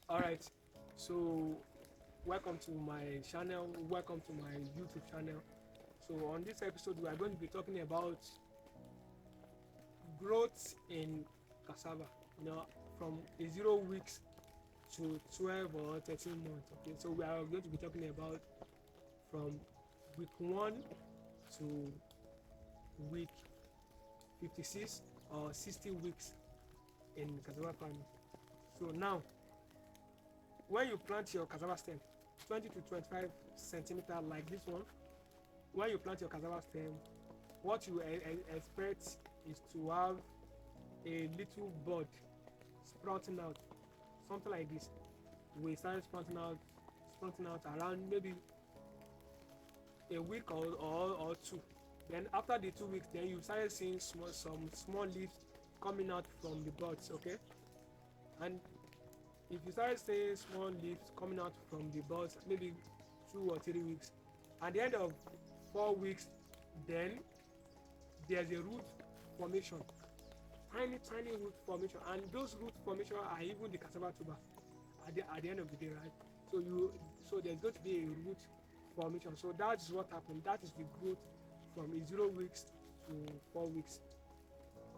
All right, so welcome to my channel, welcome to my YouTube channel. So on this episode we are going to be talking about growth in cassava, you know, from a 0 weeks to 12 or 13 months. Okay, so we are going to be talking about from week 1 to week 56 or 60 weeks in cassava farming. So now, when you plant your cassava stem 20 to 25 centimeter like this one, when you plant your cassava stem, what you expect is to have a little bud sprouting out, something like this. We start sprouting out around maybe a week or two. Then after the 2 weeks, then you started seeing some small leaves coming out from the buds. Okay, and if you started seeing small leaves coming out from the buds, maybe 2 or 3 weeks, at the end of 4 weeks, then there's a root formation, tiny root formation, and those root formation are even the cassava tuber at the end of the day, right? So you so there's going to be a root formation. So that's what happened. That is the growth from a 0 weeks to 4 weeks.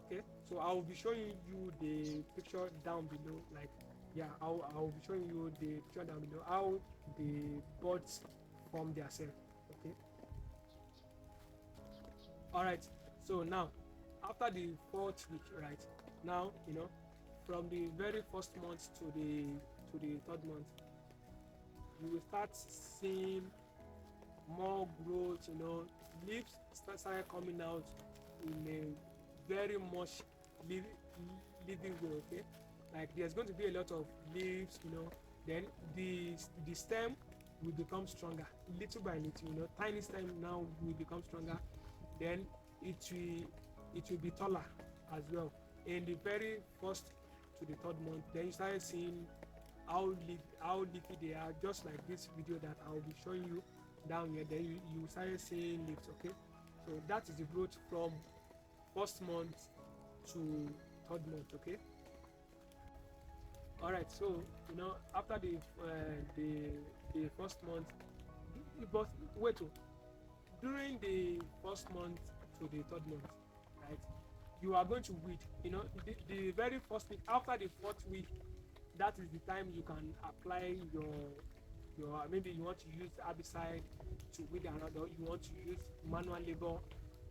Okay, so I will be showing you the picture down below. Like, yeah, I will be showing you the picture down below how the buds form themselves. Okay, all right. So now, after the fourth week, right now, from the very first month to the third month, you will start seeing more growth. Leaves started coming out in a very much living way. Okay, like there's going to be a lot of leaves. Then the stem will become stronger little by little. Tiny stem now will become stronger. Then it will be taller as well. In the very first to the third month, then you started seeing how leafy they are, just like this video that I will be showing you down here. Then you started seeing leaves. Okay, so that is the growth from first month to third month. Okay, all right. So after the first month, but wait, during the first month to the third month, right, you are going to weed. The very first week, after the fourth week, that is the time you can apply your maybe you want to use herbicide to weed around, or you want to use manual labor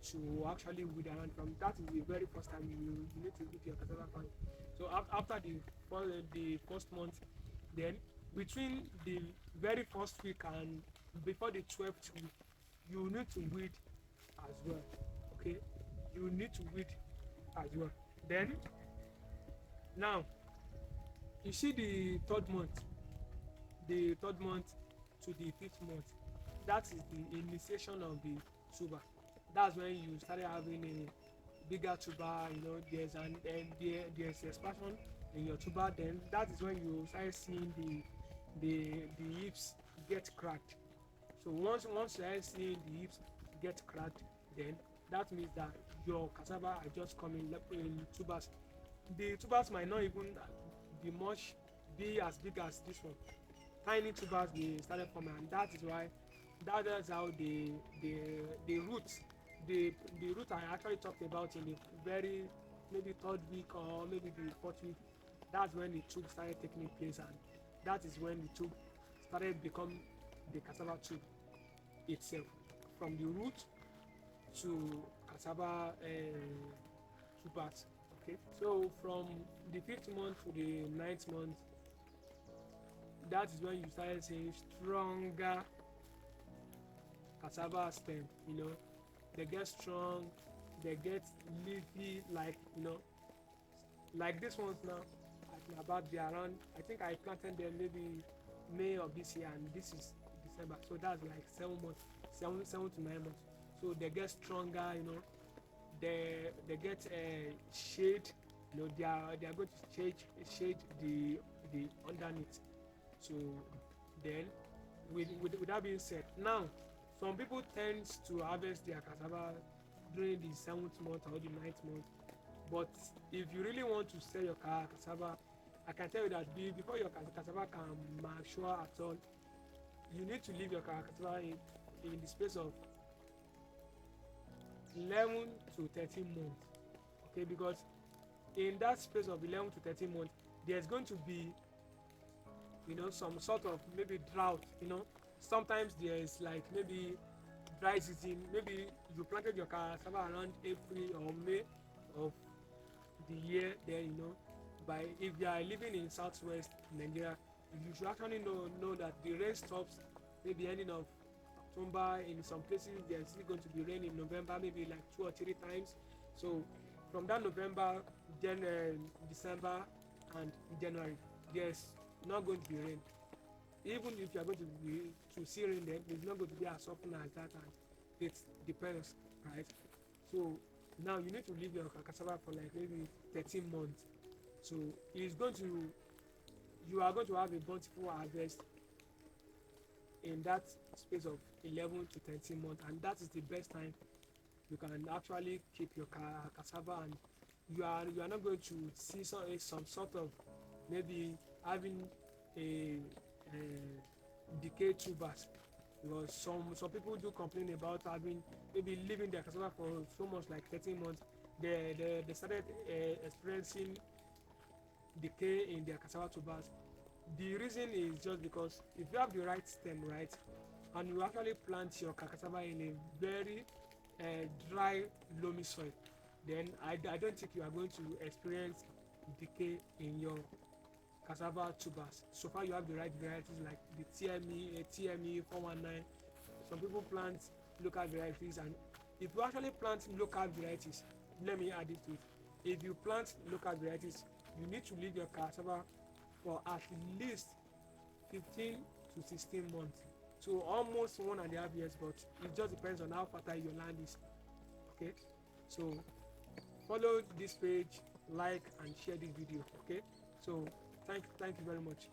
to actually weed around. From that is the very first time you need to weed your cassava farm. So after the first month, then between the very first week and before the 12th week, you need to weed as well. Okay, you need to weed as well. Then now, you see the third month to the fifth month, that is the initiation of the tuber. That's when you started having a bigger tuber. There's expansion in your tuber. Then that is when you start seeing the hips get cracked. So once you start seeing the hips get cracked, then that means that your cassava are just coming in tubers. The tubers might not even be as big as this one. Tiny tubers they started forming, and that is why that's how the roots the root I actually talked about in the very maybe third week or maybe the fourth week. That's when the tube started taking place, and that is when the tube started become the cassava tube itself, from the root to cassava tubers. Okay, so from the fifth month to the ninth month, that is when you started seeing stronger cassava stem. They get strong, they get leafy, like this ones now. At about the around, I think I planted them maybe May of this year, and this is December, so that's like 7 months, 7 to 9 months. So they get stronger. They get shade. They are going to shade the underneath. So then, with that being said, now some people tend to harvest their cassava during the 7th month or the 9th month. But if you really want to sell your cassava I can tell you that before your cassava can mature at all, you need to leave your cassava in the space of 11 to 13 months. Okay, because in that space of 11 to 13 months, there's going to be, some sort of maybe drought. Sometimes there's like maybe dry season. Maybe you planted your cassava around April or May of the year. Then by if you are living in southwest Nigeria, you should actually know that the rain stops maybe ending of October. In some places there's still going to be rain in November, maybe like 2 or 3 times. So from that November, then December and January, there's not going to be rain. Even if you are going to see rain, then it's not going to be as often as that, and it depends, right? So now you need to leave your cassava for like maybe 13 months. So it's going to you are going to have a bountiful harvest in that space of 11 to 13 months, and that is the best time you can actually keep your cassava, and you are not going to see some sort of maybe having a decay tubers, because some people do complain about having maybe leaving their cassava for so much like 13 months. They started experiencing decay in their cassava tubers. The reason is just because if you have the right stem, right, and you actually plant your cassava in a very dry loamy soil, then I don't think you are going to experience decay in your cassava tubers. So far you have the right varieties like the TME 419. Some people plant local varieties, and if you actually plant local varieties, let me add it to it. If you plant local varieties, you need to leave your cassava for at least 15 to 16 months. So almost 1.5 years, but it just depends on how fertile your land is. Okay, so follow this page, like and share this video. Okay, so thank you very much.